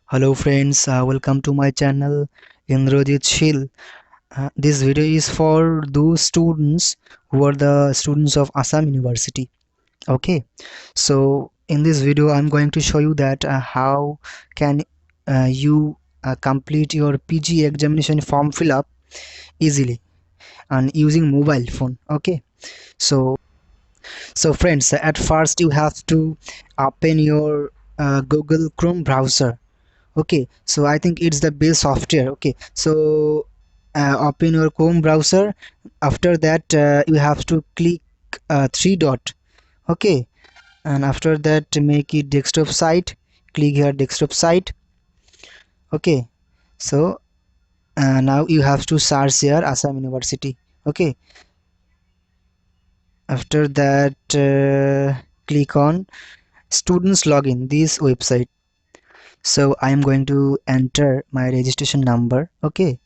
Hello friends, welcome to my channel Indrajit Shil. This video is for those students who are the students of Assam University. Okay, so in this video I'm going to show you that how can you complete your PG examination form fill up easily and using mobile phone. Okay, so friends, at first you have to open your Google Chrome browser. Okay, so I think it's the base software. Okay, so open your Chrome browser. After that you have to click three dot. Okay, and after that make it desktop site. Click here desktop site. Okay, so now you have to search here Assam University. Okay, after that click on students login this website. So I am going to enter my registration number. Okay,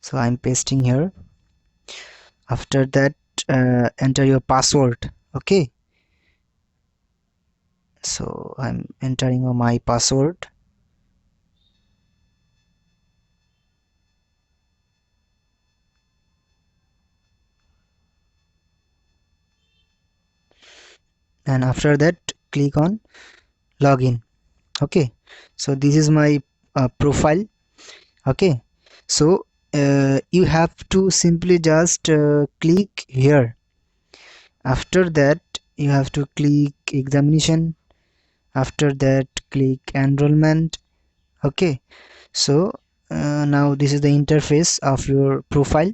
so I'm pasting here. After that enter your password. Okay, so I'm entering my password. And after that click on login. Okay, so this is my profile. Okay, so you have to simply just click here. After that you have to click examination. After that click enrollment. Okay, so now this is the interface of your profile.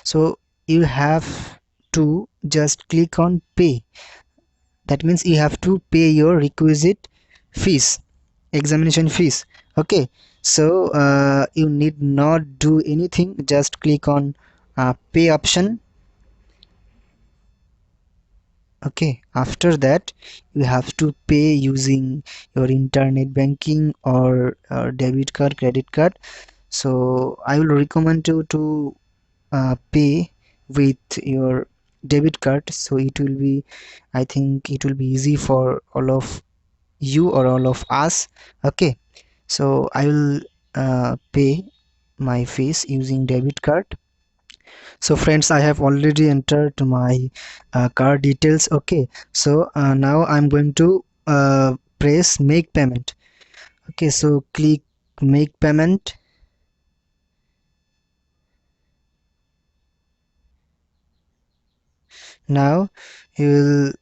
So you have to just click on pay. That means you have to pay your requisite fees, examination fees. Okay, so you need not do anything, just click on pay option. Okay, after that you have to pay using your internet banking or debit card, credit card. So I will recommend you to pay with your debit card, so it will be, I think it will be easy for all of you or all of us. Okay, so I will pay my fees using debit card. So friends, I have already entered my card details. Okay, so now I'm going to press make payment. Okay, so click make payment. Now you will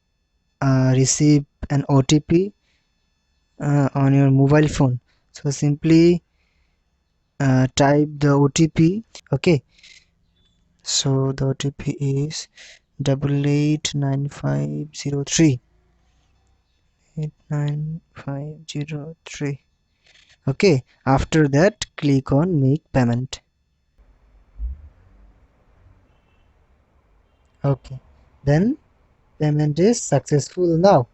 receive an OTP on your mobile phone. So simply type the OTP. Okay, so the OTP is 889503 89503. Okay, after that click on make payment. Okay, then payment is successful now.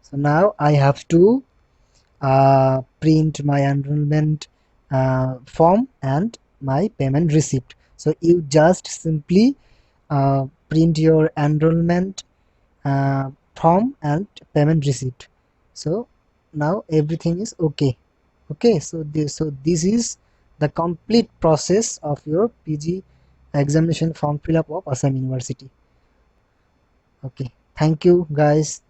So now I have to print my enrollment form and my payment receipt. So you just simply print your enrollment form and payment receipt. So now everything is okay. Okay, so this is the complete process of your PG examination form fill up of Assam University. Okay, thank you guys.